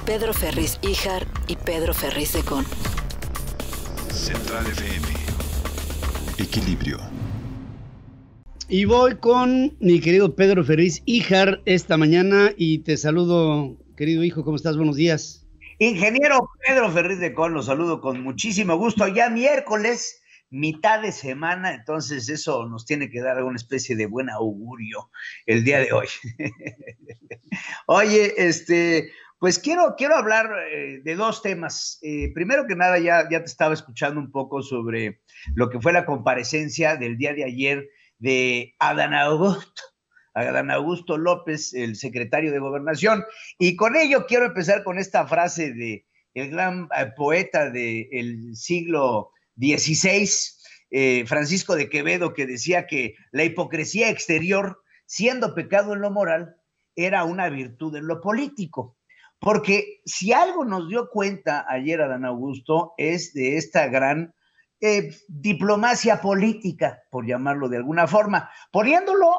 Pedro Ferriz Híjar y Pedro Ferriz de Con. Central FM. Equilibrio. Y voy con mi querido Pedro Ferriz Híjar esta mañana y te saludo, querido hijo, ¿cómo estás? Buenos días. Ingeniero Pedro Ferriz de Con, los saludo con muchísimo gusto. Ya miércoles, mitad de semana, entonces eso nos tiene que dar alguna especie de buen augurio el día de hoy. Oye, pues quiero hablar de dos temas. Primero que nada, ya te estaba escuchando un poco sobre lo que fue la comparecencia del día de ayer de Adán Augusto López, el secretario de Gobernación, y con ello quiero empezar con esta frase de el gran poeta del siglo XVI, Francisco de Quevedo, que decía que la hipocresía exterior, siendo pecado en lo moral, era una virtud en lo político. Porque si algo nos dio cuenta ayer Adán Augusto es de esta gran diplomacia política, por llamarlo de alguna forma, poniéndolo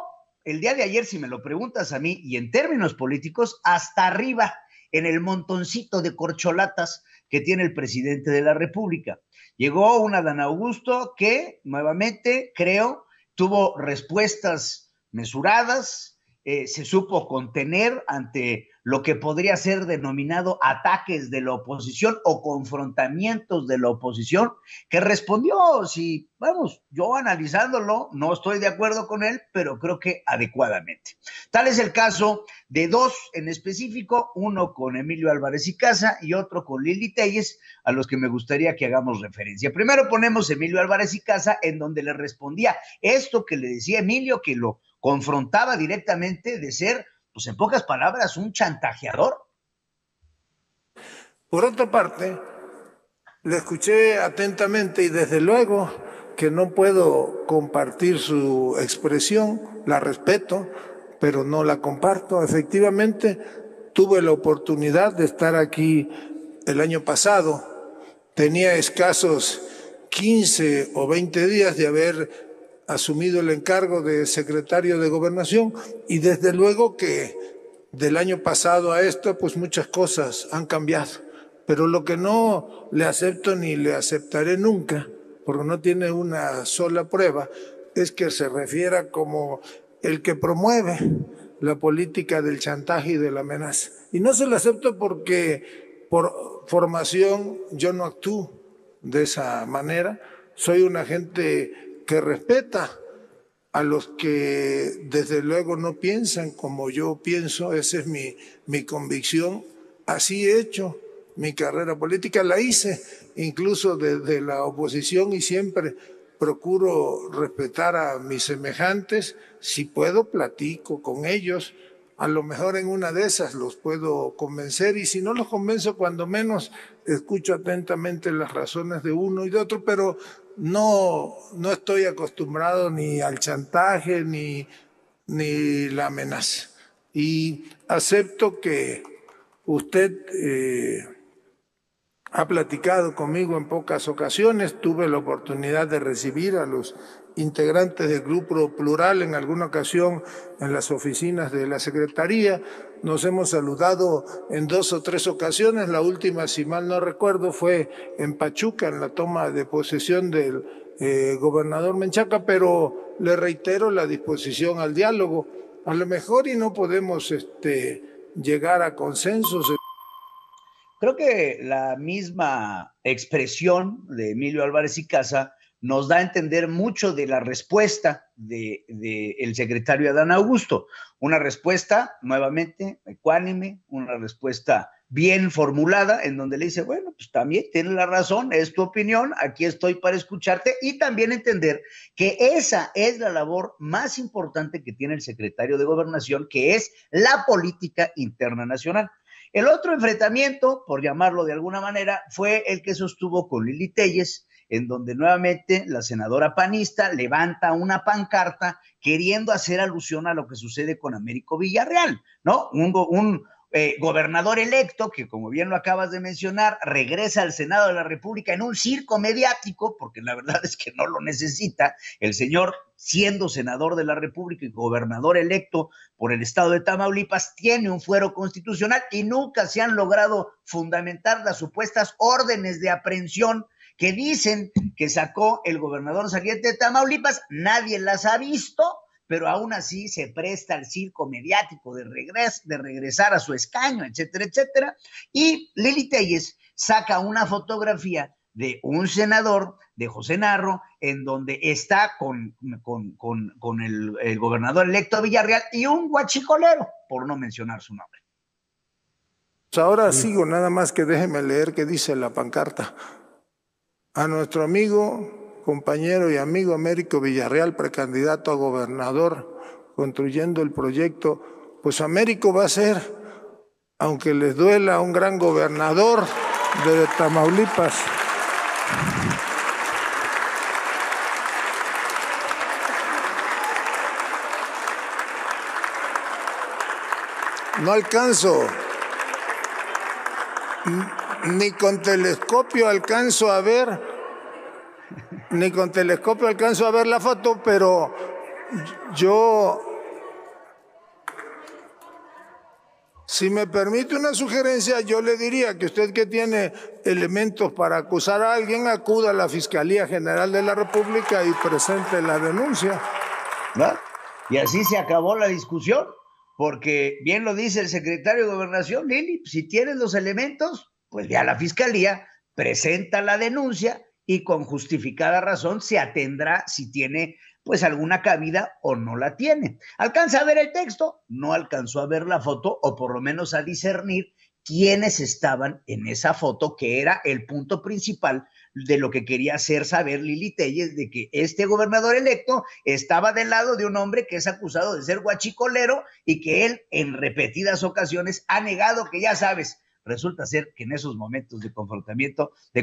el día de ayer, si me lo preguntas a mí, y en términos políticos, hasta arriba, en el montoncito de corcholatas que tiene el presidente de la República. Llegó un Adán Augusto que, nuevamente, creo, tuvo respuestas mesuradas, se supo contener ante lo que podría ser denominado ataques de la oposición o confrontamientos de la oposición, que respondió, si, vamos, yo analizándolo, no estoy de acuerdo con él, pero creo que adecuadamente. Tal es el caso de dos en específico, uno con Emilio Álvarez y Casa y otro con Lili Téllez, a los que me gustaría que hagamos referencia. Primero ponemos Emilio Álvarez y Casa, en donde le respondía esto que le decía Emilio, que lo confrontaba directamente de ser, pues en pocas palabras, un chantajeador. Por otra parte, le escuché atentamente y desde luego que no puedo compartir su expresión, la respeto, pero no la comparto. Efectivamente, tuve la oportunidad de estar aquí el año pasado, tenía escasos 15 o 20 días de haber asumido el encargo de secretario de Gobernación y desde luego que del año pasado a esto pues muchas cosas han cambiado, pero lo que no le acepto ni le aceptaré nunca, porque no tiene una sola prueba, es que se refiera como el que promueve la política del chantaje y de la amenaza. Y no se lo acepto porque por formación yo no actúo de esa manera, soy una gente que respeta a los que desde luego no piensan como yo pienso, esa es mi convicción. Así he hecho mi carrera política, la hice incluso desde la oposición y siempre procuro respetar a mis semejantes. Si puedo, platico con ellos, a lo mejor en una de esas los puedo convencer y si no los convenzo, cuando menos escucho atentamente las razones de uno y de otro, pero no estoy acostumbrado ni al chantaje ni la amenaza. Y acepto que usted ha platicado conmigo en pocas ocasiones, tuve la oportunidad de recibir a los integrantes del Grupo Plural en alguna ocasión en las oficinas de la Secretaría. Nos hemos saludado en 2 o 3 ocasiones, la última, si mal no recuerdo, fue en Pachuca, en la toma de posesión del gobernador Menchaca, pero le reitero la disposición al diálogo. A lo mejor y no podemos llegar a consensos. Creo que la misma expresión de Emilio Álvarez y Casa nos da a entender mucho de la respuesta del secretario Adán Augusto. Una respuesta, nuevamente, ecuánime, una respuesta bien formulada, en donde le dice, bueno, pues también tienes la razón, es tu opinión, aquí estoy para escucharte, y también entender que esa es la labor más importante que tiene el secretario de Gobernación, que es la política interna nacional. El otro enfrentamiento, por llamarlo de alguna manera, fue el que sostuvo con Lili Téllez, en donde nuevamente la senadora panista levanta una pancarta queriendo hacer alusión a lo que sucede con Américo Villarreal, ¿no? gobernador electo, que como bien lo acabas de mencionar, regresa al Senado de la República en un circo mediático, porque la verdad es que no lo necesita. El señor, siendo senador de la República y gobernador electo por el estado de Tamaulipas, tiene un fuero constitucional y nunca se han logrado fundamentar las supuestas órdenes de aprehensión que dicen que sacó el gobernador saliente de Tamaulipas. Nadie las ha visto, pero aún así se presta al circo mediático de regresar a su escaño, etcétera, etcétera. Y Lili Téllez saca una fotografía de un senador, de José Narro, en donde está con el gobernador electo Villarreal y un guachicolero, por no mencionar su nombre. Pues ahora sigo, nada más que déjeme leer qué dice la pancarta. A nuestro amigo, compañero y amigo Américo Villarreal, precandidato a gobernador, construyendo el proyecto, pues Américo va a ser, aunque les duela, un gran gobernador de Tamaulipas. No alcanzo, ni con telescopio alcanzo a ver la foto, pero yo, si me permite una sugerencia, yo le diría que usted, que tiene elementos para acusar a alguien, acuda a la Fiscalía General de la República y presente la denuncia. ¿No? Y así se acabó la discusión, porque bien lo dice el secretario de Gobernación, Lili, si tienes los elementos, pues ve a la Fiscalía, presenta la denuncia y con justificada razón se atendrá si tiene pues alguna cabida o no la tiene. ¿Alcanza a ver el texto? No alcanzó a ver la foto, o por lo menos a discernir quiénes estaban en esa foto, que era el punto principal de lo que quería hacer saber Lili Téllez, de que este gobernador electo estaba del lado de un hombre que es acusado de ser guachicolero y que él en repetidas ocasiones ha negado, que ya sabes, resulta ser que en esos momentos de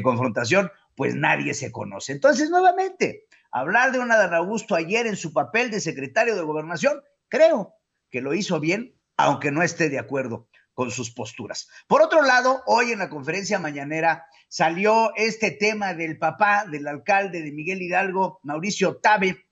confrontación, pues nadie se conoce. Entonces, nuevamente, hablar de un Adán Augusto ayer en su papel de secretario de Gobernación, creo que lo hizo bien, aunque no esté de acuerdo con sus posturas. Por otro lado, hoy en la conferencia mañanera salió este tema del papá del alcalde de Miguel Hidalgo, Mauricio Tabe,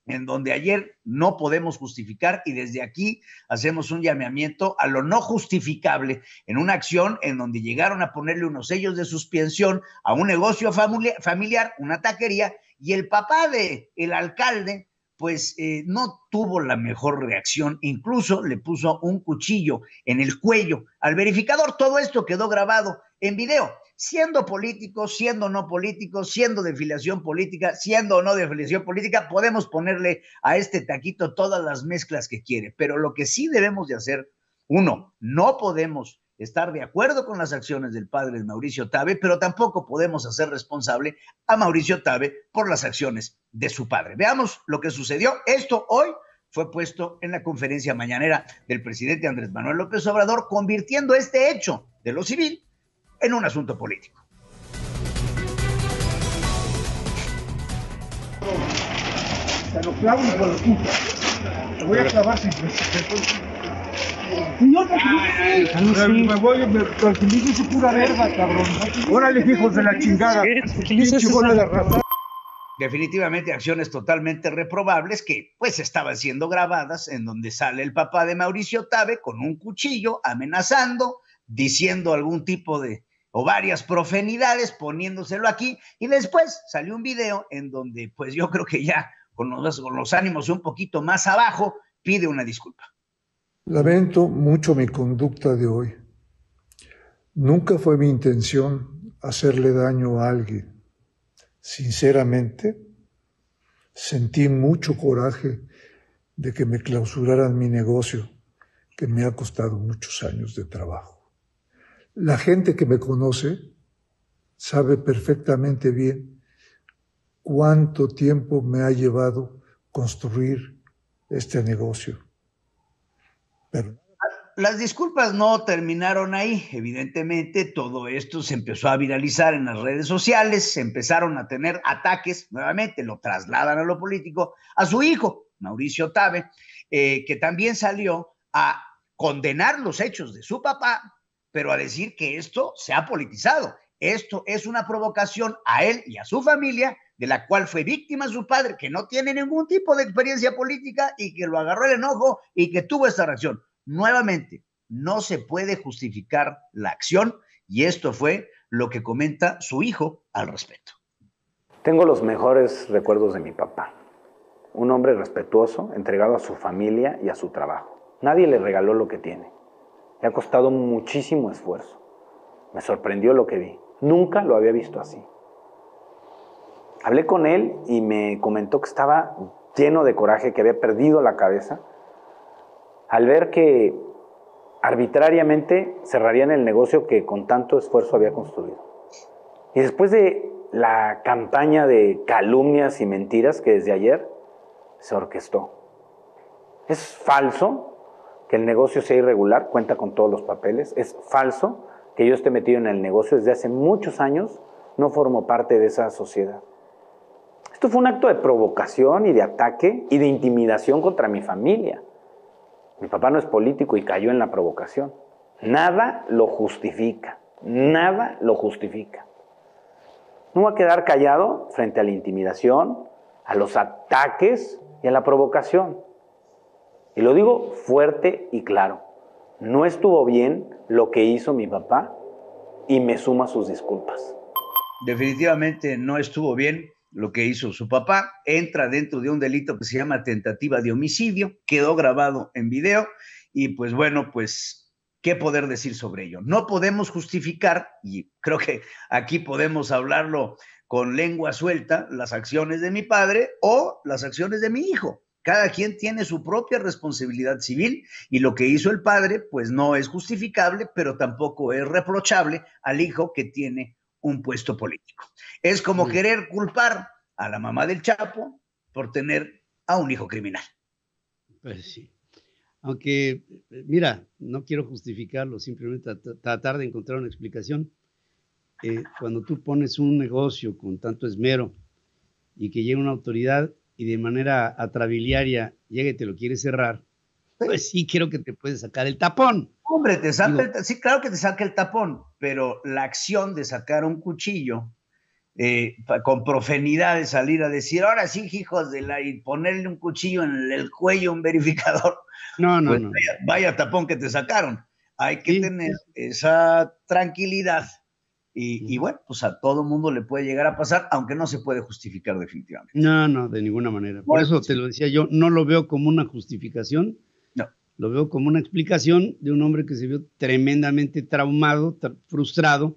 en donde ayer no podemos justificar, y desde aquí hacemos un llamamiento a lo no justificable en una acción en donde llegaron a ponerle unos sellos de suspensión a un negocio familiar, una taquería, y el papá del alcalde pues no tuvo la mejor reacción, incluso le puso un cuchillo en el cuello al verificador. Todo esto quedó grabado en video, siendo político, siendo no político, siendo de filiación política, siendo o no de filiación política, podemos ponerle a este taquito todas las mezclas que quiere, pero lo que sí debemos de hacer, uno, no podemos estar de acuerdo con las acciones del padre de Mauricio Tabe, pero tampoco podemos hacer responsable a Mauricio Tabe por las acciones de su padre. Veamos lo que sucedió. Esto hoy fue puesto en la conferencia mañanera del presidente Andrés Manuel López Obrador, convirtiendo este hecho de lo civil en un asunto político. Te lo clavo y lo puto. Te voy a clavar sin señor, me voy, tranquilícese, pura verga, cabrón. Órale, hijos de la chingada. Definitivamente acciones totalmente reprobables que pues estaban siendo grabadas, en donde sale el papá de Mauricio Tabe con un cuchillo amenazando, diciendo algún tipo de o varias profeminidades, poniéndoselo aquí, y después salió un video en donde pues yo creo que ya con los ánimos un poquito más abajo pide una disculpa. Lamento mucho mi conducta de hoy. Nunca fue mi intención hacerle daño a alguien. Sinceramente, sentí mucho coraje de que me clausuraran mi negocio, que me ha costado muchos años de trabajo. La gente que me conoce sabe perfectamente bien cuánto tiempo me ha llevado construir este negocio. Pero las disculpas no terminaron ahí. Evidentemente, todo esto se empezó a viralizar en las redes sociales, se empezaron a tener ataques, nuevamente lo trasladan a lo político, a su hijo, Mauricio Tabe, que también salió a condenar los hechos de su papá, pero a decir que esto se ha politizado. Esto es una provocación a él y a su familia, de la cual fue víctima su padre, que no tiene ningún tipo de experiencia política y que lo agarró el enojo y que tuvo esta reacción. Nuevamente, no se puede justificar la acción y esto fue lo que comenta su hijo al respecto. Tengo los mejores recuerdos de mi papá. Un hombre respetuoso, entregado a su familia y a su trabajo. Nadie le regaló lo que tiene. Le ha costado muchísimo esfuerzo. Me sorprendió lo que vi. Nunca lo había visto así. Hablé con él y me comentó que estaba lleno de coraje, que había perdido la cabeza al ver que arbitrariamente cerrarían el negocio que con tanto esfuerzo había construido. Y después de la campaña de calumnias y mentiras que desde ayer se orquestó. Es falso que el negocio sea irregular, cuenta con todos los papeles. Es falso que yo esté metido en el negocio desde hace muchos años, no formo parte de esa sociedad. Esto fue un acto de provocación y de ataque y de intimidación contra mi familia. Mi papá no es político y cayó en la provocación. Nada lo justifica. Nada lo justifica. No voy a quedar callado frente a la intimidación, a los ataques y a la provocación. Y lo digo fuerte y claro. No estuvo bien lo que hizo mi papá y me suma sus disculpas. Definitivamente no estuvo bien lo que hizo su papá. Entra dentro de un delito que se llama tentativa de homicidio. Quedó grabado en video y pues bueno, pues ¿qué poder decir sobre ello? No podemos justificar, y creo que aquí podemos hablarlo con lengua suelta, las acciones de mi padre o las acciones de mi hijo. Cada quien tiene su propia responsabilidad civil y lo que hizo el padre pues no es justificable, pero tampoco es reprochable al hijo que tiene un puesto político. Es como querer culpar a la mamá del Chapo por tener a un hijo criminal. Pues sí. Aunque, mira, no quiero justificarlo, simplemente tratar de encontrar una explicación. Cuando tú pones un negocio con tanto esmero y que llega una autoridad y de manera atrabiliaria llega y te lo quiere cerrar, pues sí creo que te puede sacar el tapón. Hombre, sí, claro que te saca el tapón, pero la acción de sacar un cuchillo con profanidad, de salir a decir, ahora sí, hijos de la, y ponerle un cuchillo en el cuello a un verificador, no. Vaya tapón que te sacaron. Hay que tener esa tranquilidad. Y bueno, pues a todo mundo le puede llegar a pasar, aunque no se puede justificar definitivamente. No, de ninguna manera. Por eso te lo decía yo, no lo veo como una justificación, no. Lo veo como una explicación de un hombre que se vio tremendamente traumado, frustrado,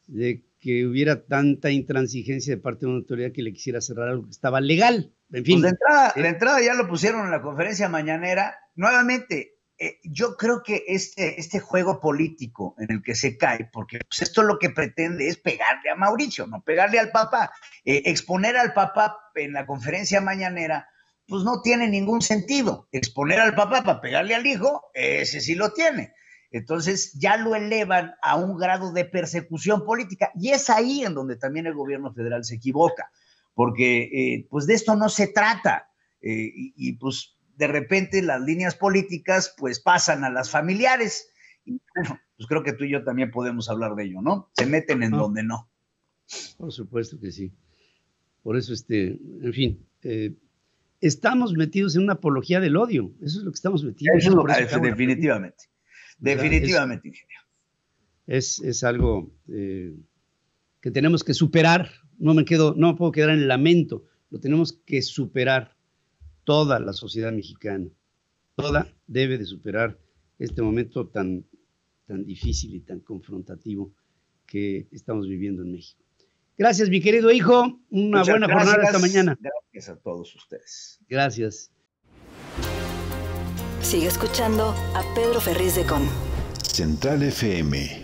de que hubiera tanta intransigencia de parte de una autoridad que le quisiera cerrar algo que estaba legal. En fin. Pues de entrada ya lo pusieron en la conferencia mañanera. Nuevamente, yo creo que este juego político en el que se cae, porque pues esto lo que pretende es pegarle a Mauricio, no pegarle al papá. Exponer al papá en la conferencia mañanera, pues no tiene ningún sentido. Exponer al papá para pegarle al hijo, ese sí lo tiene. Entonces ya lo elevan a un grado de persecución política y es ahí en donde también el gobierno federal se equivoca, porque pues de esto no se trata y pues de repente las líneas políticas pues pasan a las familiares y bueno, pues creo que tú y yo también podemos hablar de ello, ¿no? Se meten en donde no. Por supuesto que sí. Por eso, en fin, estamos metidos en una apología del odio. Eso es lo que estamos metidos. Eso definitivamente. Definitivamente, ingeniero. Es algo que tenemos que superar. No me puedo quedar en el lamento. Lo tenemos que superar. Toda la sociedad mexicana, toda debe de superar este momento tan difícil y tan confrontativo que estamos viviendo en México. Gracias, mi querido hijo. Una buena jornada esta mañana. Gracias a todos ustedes. Gracias. Sigue escuchando a Pedro Ferriz de Con. Central FM.